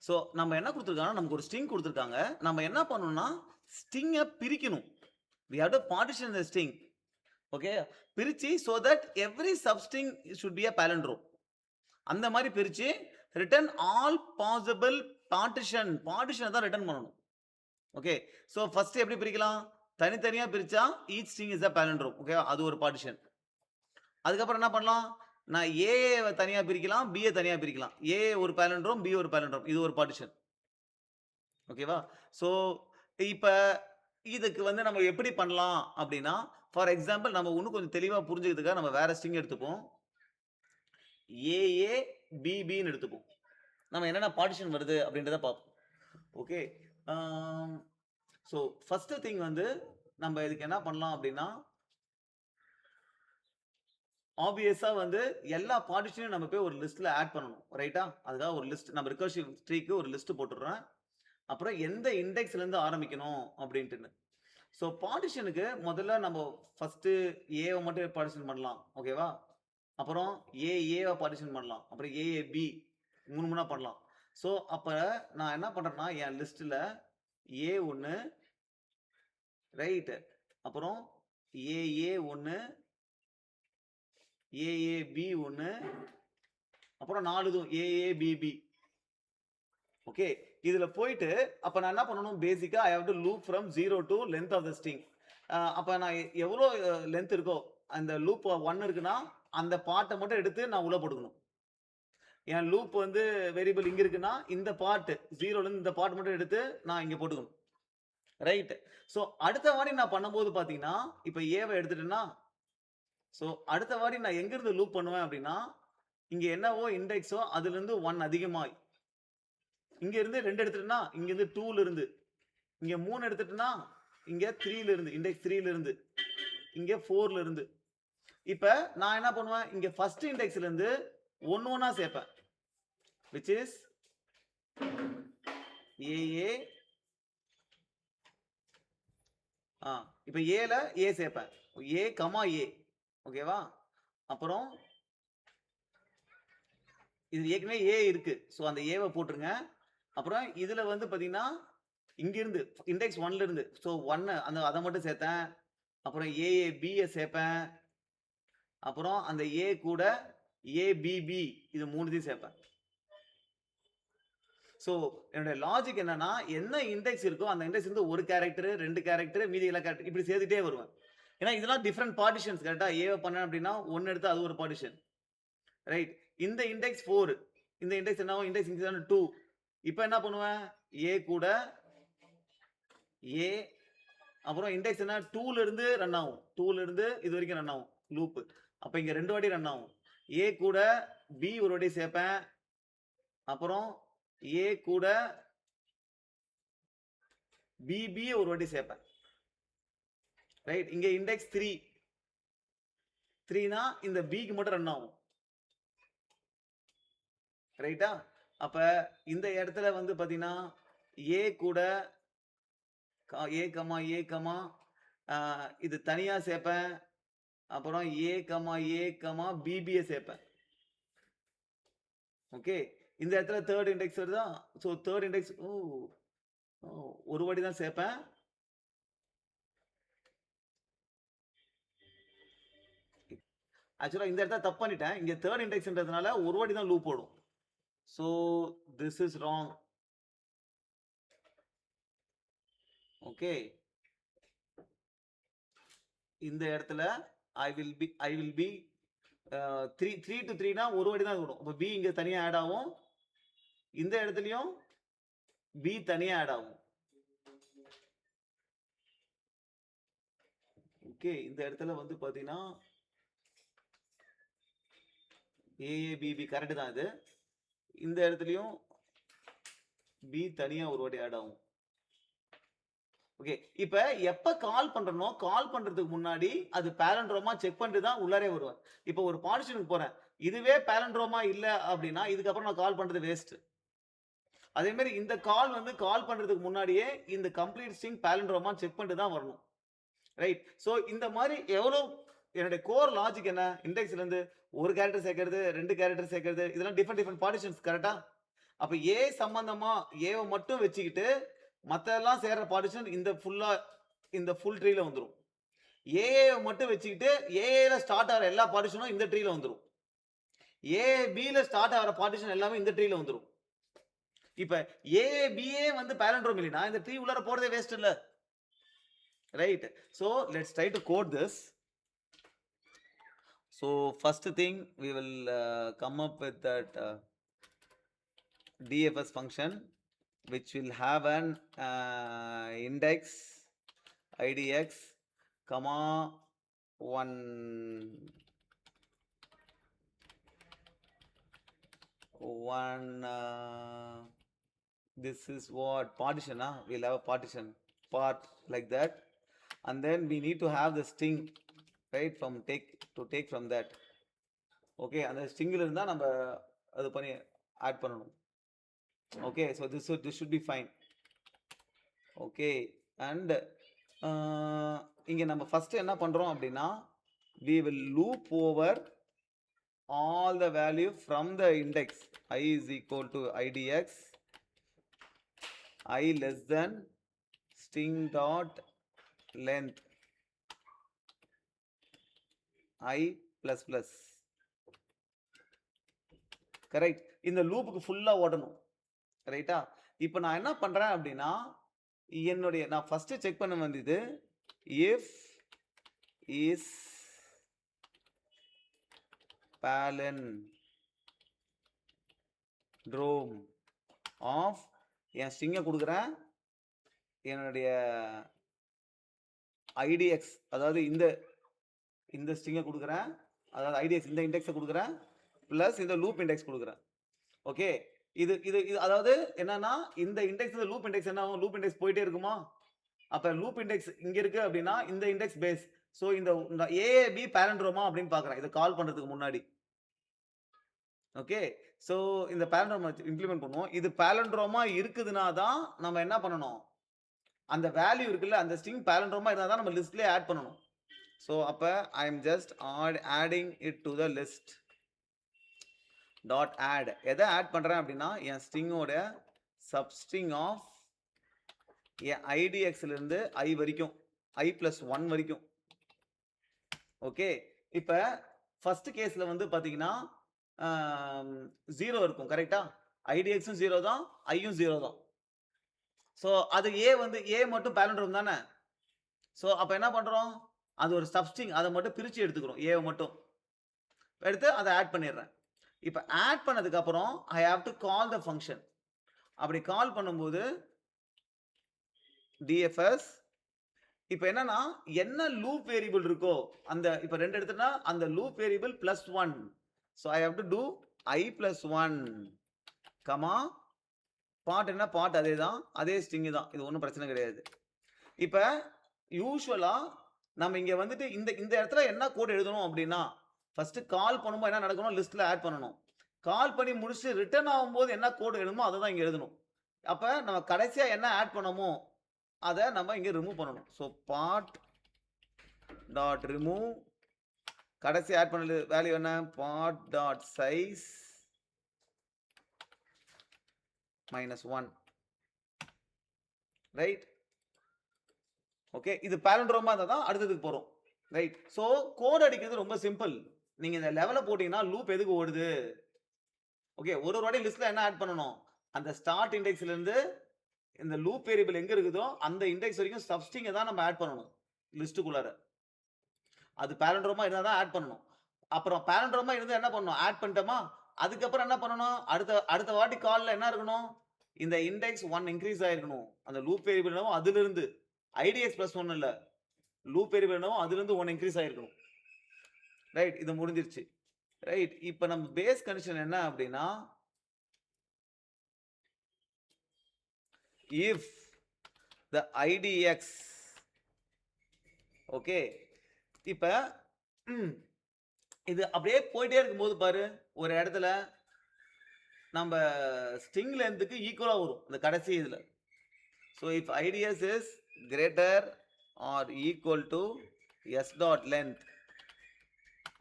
So நம்ம என்ன குடுத்துருக்காங்கன்னா, நமக்கு ஒரு ஸ்ட்ரிங் குடுத்துருக்காங்க. நம்ம என்ன பண்ணணும்னா, ஸ்ட்ரிங்க பிரிக்கணும். We have to partition the string. Okay. பிரிச்சு so that every substring should be a palindrome. அந்த மாரி பிரிச்சு ரிட்டர்ன் ஆல் பாசிபிள் பார்ட்டிஷன தான் ரிட்டர்ன் பண்ணணும். ஓகே. சோ ஃபர்ஸ்ட் எப்படி பிரிக்கலாம்? தனித்தனியா பிரிச்சா each string is a palindrome. Okay. அது ஒரு பார்ட்டிஷன். அதுக்கப்புறம் என்ன பண்ணலாம்? நான் ஏவ தனியா பிரிக்கலாம், பிய தனியா பிரிக்கலாம். ஏ ஒரு பாலிண்ட்ரோம், பி ஒரு பாலிண்ட்ரோம். இது ஒரு பார்ட்டிஷன். ஓகேவா? ஸோ இப்ப இதுக்கு வந்து நம்ம எப்படி பண்ணலாம் அப்படின்னா, ஃபார் எக்ஸாம்பிள் நம்ம இன்னும் கொஞ்சம் தெளிவா புரிஞ்சுக்கிறதுக்காக நம்ம வேற ஸ்ட்ரிங் எடுத்துப்போம். ஏஏ, பிபின்னு எடுத்துப்போம். நம்ம என்னென்ன பார்ட்டிஷன் வருது அப்படின்றத பார்ப்போம். ஓகே. ஆம். ஸோ ஃபர்ஸ்ட் திங் வந்து நம்ம இதுக்கு என்ன பண்ணலாம் அப்படின்னா, ஆப்வியஸா வந்து எல்லா பார்ட்டிஷனையும் நம்ம போய் ஒரு லிஸ்ட்ல ஆட் பண்ணணும். ரைட்டா? அதுக்காக ஒரு லிஸ்ட் நம்ம ரிகர்சிவ் ட்ரீக்கு ஒரு லிஸ்ட் போட்டுடுறேன். அப்புறம் எந்த இண்டெக்ஸ்ல இருந்து ஆரம்பிக்கணும் அப்படின்ட்டுன்னு. ஸோ பார்ட்டிஷனுக்கு முதல்ல நம்ம ஃபர்ஸ்ட் ஏவ மட்டும் பார்ட்டிஷன் பண்ணலாம். ஓகேவா? அப்புறம் ஏஏவ பார்ட்டிஷன் பண்ணலாம். அப்புறம் ஏஏபி 3 3 பண்ணலாம். ஸோ அப்ப நான் என்ன பண்றேன்னா, என் லிஸ்ட்ல ஏ1 ரைட். அப்புறம் ஏஏ1, ஏஏபி1 அப்புறம் 4 இதுவும் ஏஏபிபி. ஓகே. இதுல போயிட்டு அப்ப நான் என்ன பண்ணணும் பேசிக்கா I have to loop from 0 to length of the string. அப்ப நான் எவ்வளோ லென்த் இருக்கோ அந்த லூப் 1 இருக்குன்னா அந்த பார்ட்ட மட்டும் எடுத்து நான் உள்ள போட்டுக்கணும். என் லூப் வந்து வேரியபிள் இங்க இருக்குன்னா இந்த பார்ட் 0ல இருந்து இந்த பார்ட் மட்டும் எடுத்து நான் இங்க போட்டுக்கணும். ரைட். சோ அடுத்த வாட்டி நான் பண்ணும்போது பாத்தீங்கன்னா, இப்ப ஏவ எடுத்துட்டேன்னா, சோ அடுத்த வாட்டி நான் எங்க இருந்து லூப் பண்ணுவேன் அப்படின்னா, இங்க என்னவோ இண்டெக்ஸோ அதுல இருந்து 1 அதிகமாய் இங்க இருந்து 2 எடுத்துட்டேன்னா, இங்க இருந்து 2ல இருந்து, இங்க 3 எடுத்துட்டேன்னா, இங்க 3ல இருந்து, இண்டெக்ஸ் 3ல இருந்து, இங்க 4ல இருந்து. இப்ப நான் என்ன பண்ணுவேன்? இங்க ஃபர்ஸ்ட் இண்டெக்ஸ்ல இருந்து ஒண்ணு ஒண்ணா சேர்ப்பேன். Which is A A. இப்ப ஏல ஏ சேர்ப்பேன். A comma A. ஓகேவா? அப்புறம் இது ஏற்கனவே ஏ இருக்கு. சோ அந்த ஏவ போட்டுருங்க. அப்புறம் இதுல வந்து பாத்தீங்கன்னா, இங்க இருந்து இண்டெக்ஸ் 1ல இருந்து. சோ 1 அத மட்டும் சேர்த்தேன். அப்புறம் ஏஏ பிய சேர்ப்பேன். அப்புறம் அந்த ஏ கூட ஏபிபி இது 3த்தையும் சேர்ப்பேன். சோ என்னோட லாஜிக் என்னன்னா, என்ன இண்டெக்ஸ் இருக்கோ அந்த இண்டெக்ஸ் இருந்து 1 கேரக்டர், 2 கேரக்டர், மீதி எல்லா கேரக்டர் இப்படி சேர்த்துட்டே வருவேன். ஏன்னா இதெல்லாம் டிஃபரெண்ட் பார்ட்டிஷன்ஸ் கரெக்ட்டா? ஏவ பண்ணேன் அப்படின்னா 1 எடுத்தா அது ஒரு பார்ட்டிஷன். ரைட். இந்த இண்டெக்ஸ் 4. இந்த இண்டெக்ஸ் என்னவோ இண்டெக்ஸ் இங்க 2. இப்ப என்ன பண்ணுவேன்? ஏ கூட ஏ அப்புறம் இண்டெக்ஸ் என்ன 2ல இருந்து ரன் ஆகும். 2ல இருந்து இது வரைக்கும் ரன் ஆகும் லூப். அப்ப இங்க 2 வாட்டி ரன் ஆகும். ஏ கூட பி ஒரு வாட்டி சேர்ப்பேன். அப்புறம் ஏ கூட பிபி ஒரு வாட்டி சேர்ப்பேன். ரைட். இங்க இண்டெக்ஸ் 3. 3னா இந்த பிக்கு மட்டும் ரன் ஆகும். ரைட்டா? அப்ப இந்த இடத்துல வந்து பாத்தீங்கன்னா, ஏ கூட ஏ கமா ஏ கமா இது தனியா சேர்ப்பேன். அப்புறம் ஏ கமா ஏ கமா பிபிய சேர்ப்பேன். ஓகே. இந்த இடத்துல தேர்ட் இண்டெக்ஸ் வருதா? சோ தேர்ட் இண்டெக்ஸ் ஒரு வாட்டி தான் சேர்ப்பேன். ஆக்சுவலா இந்த இடத்துல தப்பு பண்ணிட்டேன். இங்க தேர்ட் இண்டெக்ஸ்ன்றதுனால ஒரு வாட்டி தான் லூப் ஓடும். So this is wrong. Okay. இந்த இடத்துல ஐ வில் பி 3 to 3னா ஒரு வாட்டி தான் வரும். அப்ப பி இங்க தனியா ஆட் ஆகும். இந்த இடத்துலயும் பி தனியா ஆட் ஆகும். ஓகே. இந்த இடத்துல வந்து பாத்தீங்கன்னா ஏஏபிபி கரெக்ட் தான் இது. இந்த இடத்துலயும் பி தனியா ஒரு வாட்டி ஆட் ஆகும். ஓகே. இப்ப எப்ப கால் பண்றனோ, கால் பண்றதுக்கு முன்னாடி அது பாலண்ட்ரோமா செக் பண்ணிட்டு தான் உள்ளாரே வருவேன். இப்ப ஒரு பார்ட்டிஷனுக்கு போறேன். இதுவே பாலண்ட்ரோமா இல்ல அப்படின்னா, இதுக்கப்புறம் நான் கால் பண்றது வேஸ்ட். அதே மாதிரி இந்த கால் வந்து கால் பண்றதுக்கு முன்னாடியே இந்த கம்ப்ளீட் ஸ்ட்ரிங் பாலண்ட்ரோமா செக் பண்ணிட்டு தான் வரணும். ரைட். சோ இந்த மாதிரி எவ்வளவு என்னுடைய கோர் லாஜிக் என்ன? இண்டெக்ஸ்ல இருந்து ஒரு கேரக்டர் சேர்க்கிறது, 2 கேரக்டர் சேர்க்கிறது இதெல்லாம் டிஃபரெண்ட் பார்ட்டிஷன்ஸ் கரெக்ட்டா? அப்ப ஏ சம்பந்தமா ஏவை மட்டும் வச்சுக்கிட்டு மற்றெல்லாம் சேர்ற பார்ட்டிஷன் இந்த ஃபுல் ட்ரீல வந்துடும். ஏ மட்டும் வச்சுக்கிட்டு ஏல ஸ்டார்ட் ஆகிற எல்லா பார்ட்டிஷனும் இந்த ட்ரீல வந்துடும். ஏ பில ஸ்டார்ட் ஆகிற பார்ட்டிஷன் எல்லாமே இந்த ட்ரீல வந்துடும். இப்ப ஏ பிஏ வந்து பேலண்ட்ரோம் இல்லைனா இந்த ட்ரீ உள்ளார போறதே வேஸ்ட் இல்ல, right? So let's try to code this. So first thing we will come up with that DFS function which will have an index idx comma 1 this is what partition, we'll have a partition part like that, and then we need to have the string, right, take from that. Okay, and the string la irundha நம்ம அது பண்ணி add பண்ணனும். Okay, so this should be fine. Okay, and இங்க நம்ம first என்ன பண்றோம் அப்படினா we will loop over all the value from the index I is equal to idx I less than string dot length I plus plus. Correct? இந்த லூப்புக்கு ஃபுல்லா ஓடணும், ரைட்டா? இப்போ நான் என்ன பண்றேன் அப்படின்னா நான் ஃபர்ஸ்ட் செக் பண்ண வேண்டியது if is palindrome of என் ஸ்ட்ரிங்கை கொடுக்குறேன், என்னுடைய idx அதாவது இந்த ஸ்ட்ரிங்கை கொடுக்குறேன், அதாவது idx இந்த இண்டெக்ஸை கொடுக்குறேன், பிளஸ் இந்த லூப் இண்டெக்ஸ் கொடுக்குறேன். ஓகே, இது அதாவது என்னன்னா இந்த இண்டெக்ஸ் இந்த லூப் இண்டெக்ஸ் என்ன ஆகும்? லூப் இண்டெக்ஸ் போயிட்டே இருக்குமா? அப்ப லூப் இண்டெக்ஸ் இங்க இருக்கு அப்படின்னா இந்த இண்டெக்ஸ் பேஸ். ஸோ இந்த ஏஏபி பேலண்ட்ரோமா அப்படின்னு பார்க்குறேன் இதை கால் பண்றதுக்கு முன்னாடி. ஓகே, ஸோ இந்த பேலண்ட்ரோமா இம்ப்ளிமெண்ட் பண்ணுவோம். இது பேலண்ட்ரோமா இருக்குதுன்னா தான் நம்ம என்ன பண்ணணும், அந்த வேல்யூ இருக்குல்ல அந்த ஸ்ட்ரிங் பேலண்ட்ரோமா இருந்தால் தான் நம்ம லிஸ்ட்லேயே ஆட் பண்ணணும். ஸோ அப்போ I am just adding it to the list dot add. எதை ஆட் பண்ணுறேன் அப்படின்னா என் ஸ்ட்ரிங்கோட சப்ஸ்ட்ரிங் ஆஃப் என் ஐடிஎக்ஸ்லேருந்து ஐ வரைக்கும் i+1 வரைக்கும். ஓகே, இப்போ ஃபர்ஸ்ட் கேஸில் வந்து பார்த்தீங்கன்னா 0 இருக்கும், கரெக்டா? ஐடிஎக்ஸும் 0 தான், ஐயும் 0 தான். ஸோ அது ஏ மட்டும் பேலண்ட்ரோம் தானே. ஸோ அப்போ என்ன பண்ணுறோம், அது ஒரு சப்ஸ்ட்ரிங், அதை மட்டும் பிரித்து எடுத்துக்கிறோம், ஏவை மட்டும் எடுத்து அதை ஆட் பண்ணிடுறேன். இப்போ ஆட் பண்ணதுக்கு அப்புறம் ஐ have to call the function. அப்படி கால் பண்ணும்போது DFS இப்போ என்னன்னா என்ன லூப் வேரியபிள் இருக்கோ அந்த இப்போ 2 எடுத்துட்டா அந்த loop variable +1. So I have to do i+1 comma part என்ன பார்ட் அதே தான், அதே ஸ்ட்ரிங் தான், இது ஒன்றும் பிரச்சனை கிடையாது. இப்போ யூஸ்வலா நம்ம இங்கே வந்துட்டு இந்த இடத்துல என்ன கோட் எழுதணும் அப்படின்னா ஃபர்ஸ்ட் கால் பண்ணும்போது என்ன நடக்கணும், லிஸ்ட்ல ஆட் பண்ணணும். கால் பண்ணி முடிச்சு ரிட்டர்ன் ஆகும்போது என்ன கோட் எழுதணுமோ அதை தான் இங்கே எழுதணும். அப்போ நம்ம கடைசியாக என்ன ஆட் பண்ணமோ அதை நம்ம இங்கே ரிமூவ் பண்ணணும். ஸோ பார்ட் டாட் ரிமூவ், கடைசி ஆட் பண்ண வேல்யூ என்ன, part dot size -1, right? Okay, இது பேலண்ட்ரோமா இருந்தால் தான் அடுத்ததுக்கு போகிறோம், ரைட்? ஸோ கோட் அடிக்கிறது ரொம்ப சிம்பிள். நீங்கள் இந்த லெவலில் போட்டிங்கன்னா லூப் எதுக்கு ஓடுது? ஓகே, ஒரு வாட்டி லிஸ்ட்டில் என்ன ஆட் பண்ணணும், அந்த ஸ்டார்ட் இண்டெக்ஸ்லேருந்து இந்த லூப் வேரியபிள் எங்கே இருக்குதோ அந்த இண்டெக்ஸ் வரைக்கும் சப்ஸ்ட்ரிங்கை தான் நம்ம ஆட் பண்ணணும் லிஸ்ட்டுக்குள்ளார. அது பேலண்ட்ரோமா இருந்தால் தான் ஆட் பண்ணணும். அப்புறம் பேலண்ட்ரோமா இருந்தால் என்ன பண்ணணும், ஆட் பண்ணிட்டோமா, அதுக்கப்புறம் என்ன பண்ணணும், அடுத்த வாட்டி காலில் என்ன இருக்கணும், இந்த இண்டெக்ஸ் 1 இன்க்ரீஸ் ஆகிருக்கணும். அந்த லூப் வேரியபிள் என்னவோ அதுலேருந்து ஐடிஎக்ஸ் +1 இல்லை, லூப் வேரியபிள் என்னவோ அதுலேருந்து 1 இன்க்ரீஸ் ஆகிருக்கணும், ரைட்? இது முடிஞ்சிருச்சு, ரைட்? இப்போ நம்ம பேஸ் கண்டிஷன் என்ன அப்படின்னா if the idx, ஓகே, இப்போ இது அப்படியே போயிட்டே இருக்கும்போது பாரு ஒரு இடத்துல நம்ம ஸ்ட்ரிங் லென்த்துக்கு ஈக்குவலாக வரும் இந்த கடைசி இதில். So if IDS is greater or equal to S dot length,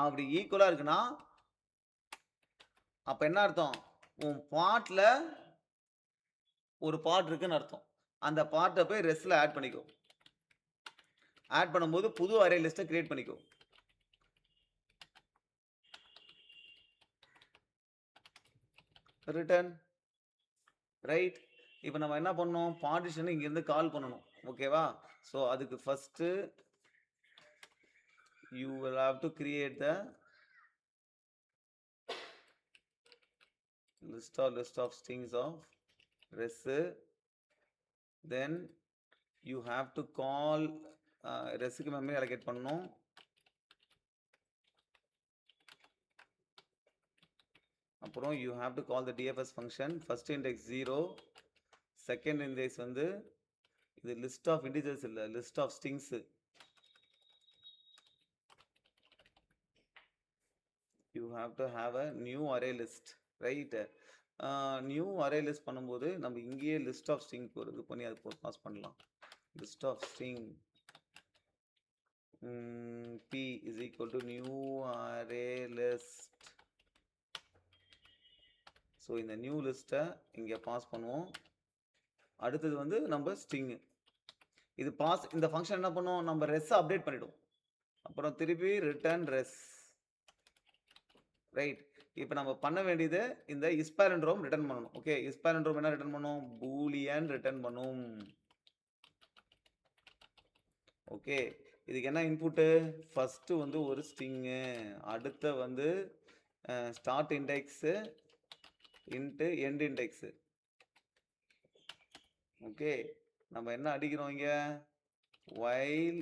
அப்படி ஈக்குவலாக இருக்குன்னா அப்போ என்ன அர்த்தம், உன் பார்ட்டில் ஒரு பார்ட் இருக்குன்னு அர்த்தம். அந்த பார்ட்டை போய் ரெஸ்ட்ல ஆட் பண்ணிக்கோ. ஆட் பண்ணும்போது புது அரே லிஸ்ட்டை கிரியேட் பண்ணிக்கோ. Return right. இப்போ நம்ம என்ன பண்ணணும், பார்ட்டிஷன் இங்கேருந்து கால் பண்ணணும். ஓகேவா? ஸோ அதுக்கு first you will have to create the list of strings of res. Then you have to call resக்கு மெமரி allocate பண்ணணும். அப்புறம் you have to call the dfs function. first index 0, second index வந்து இது list of integers இல்ல, list of strings. you have to have a new array list, right? New array list பண்ணும்போது நம்ம இங்கேயே list of string இது பண்ணி அது pass பண்ணலாம். List of string p is equal to new array list. So இந்த new லிஸ்ட்டை இங்கே பாஸ் பண்ணுவோம். அடுத்தது வந்து நம்ம ஸ்ட்ரிங்கு இது பாஸ். இந்த ஃபங்க்ஷன் என்ன பண்ணுவோம், நம்ம ரெஸ்ஸை அப்டேட் பண்ணிவிடும். அப்புறம் திருப்பி ரிட்டர்ன் ரெஸ். ரைட். இப்போ நம்ம பண்ண வேண்டியது இந்த இஸ்பாலண்ட்ரோம் ரிட்டர்ன் பண்ணணும். ஓகே, இஸ்பாலண்ட்ரோம் என்ன ரிட்டர்ன் பண்ணும், பூலியன் ரிட்டர்ன் பண்ணும். ஓகே, இதுக்கு என்ன இன்புட்டு, ஃபஸ்ட்டு வந்து ஒரு ஸ்ட்ரிங்கு, அடுத்த வந்து start index into end index. Okay, நம்ம என்ன அடிக்கிறோம் இங்கே, while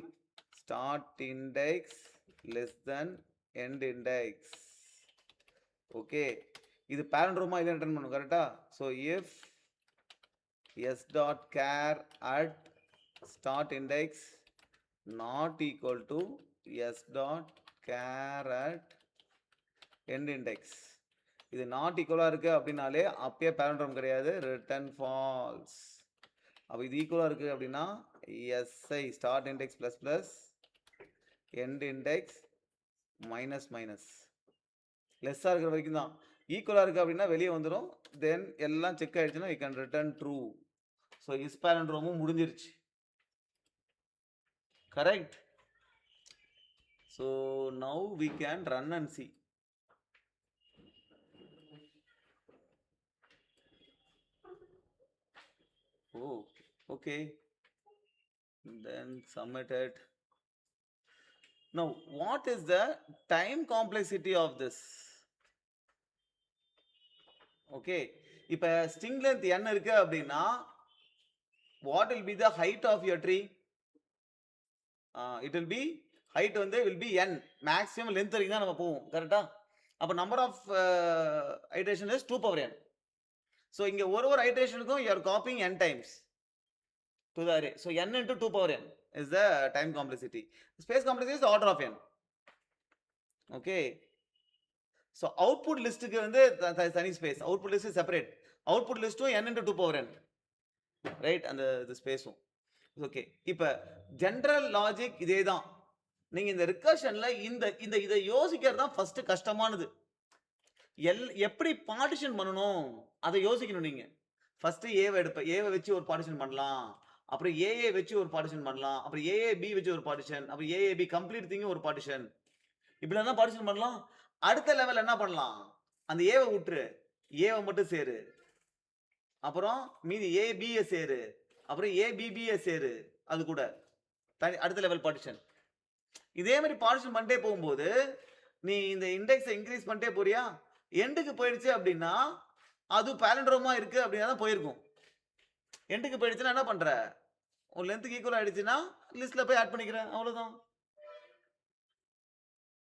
start index less than end index. Okay, இது பேரண்ட் ரூமா இதை ரிட்டர்ன் பண்ணும். கரெக்டா? So if S dot char at start index not equal to S dot char at end index. இது நாட் ஈக்குவலாக இருக்குது அப்படின்னாலே அப்பயே பேரண்ட் ரூம் கிடையாது, ரிட்டர்ன் ஃபால்ஸ். அப்போ இது ஈக்குவலாக இருக்குது அப்படின்னா SI start index plus plus end index minus minus. லெஸ்ஸாக இருக்கிற வரைக்கும் தான். ஈக்குவலாக இருக்குது அப்படின்னா வெளியே வந்துடும். தென் எல்லாம் செக் ஆகிடுச்சுன்னா you can return true. So இஸ்பாலண்ட்ரோமும் முடிஞ்சிருச்சு. Correct. So now we can run and see. Oh, okay. Then submitted. Now, what is the time complexity of this? Okay, இப்போ string length n இருக்கு அப்படின்னா what will be the height of your tree? It will be height வந்து will be n, maximum length வரைக்கும் தான் நம்ம போவோம். கரெக்டா? அப்போ number of iteration is 2 power n. So இங்க ஒரு iterationக்கும் you are copying n times to the array. So n into 2 power n is the time complexity. Space complexity is the order of n. Okay. So output list க்கு வந்து தனி space. Output list is separate. Output list n into 2 power n. Right? அந்த ஸ்பேஸும். Okay, இப்போ general logic இதே தான். நீங்க இந்த ரிகர்ஷன்ல இந்த இதை யோசிக்கிறது தான் ஃபர்ஸ்ட் கஷ்டமானது. எப்படி பார்ட்டிஷன் பண்ணணும் அதை யோசிக்கணும். நீங்க ஃபர்ஸ்ட் ஏவை எடுப்ப, ஏவை வச்சு ஒரு பார்ட்டிஷன் பண்ணலாம், அப்புறம் ஏஏ வச்சு ஒரு பார்ட்டிஷன் பண்ணலாம், அப்புறம் ஏஏபி வச்சு ஒரு பார்ட்டிஷன், அப்புறம் ஏஏபி கம்ப்ளீட் திங் ஒரு பார்ட்டிஷன். இப்படிலாம் தான் பார்ட்டிஷன் பண்ணலாம். அடுத்த லெவல் என்ன பண்ணலாம், அந்த ஏவை விட்டுரு, ஏவை மட்டும் சேரு, அப்புறம் மீதி ஏபியை சேரு, அப்புறம் ஏபிபியை சேரு, அது கூட அடுத்த லெவல் பார்ட்டிஷன். இதே மாதிரி பார்ட்டிஷன் பண்ணிட்டே போகும்போது நீ இந்த இண்டெக்ஸை இன்க்ரீஸ் பண்ணிட்டே போறியா, எண்டுக்கு போயிடுச்சு அப்படின்னா அது பேலண்ட்ரோமா இருக்கு அப்படின்னா தான் போயிருக்கும். எண்டுக்கு போயிடுச்சுன்னா என்ன பண்ற, ஒரு லென்த்துக்கு ஈக்குவல் ஆயிடுச்சுன்னா லிஸ்ட்ல போய் ஆட் பண்ணிக்கிறேன், அவ்வளவுதான்.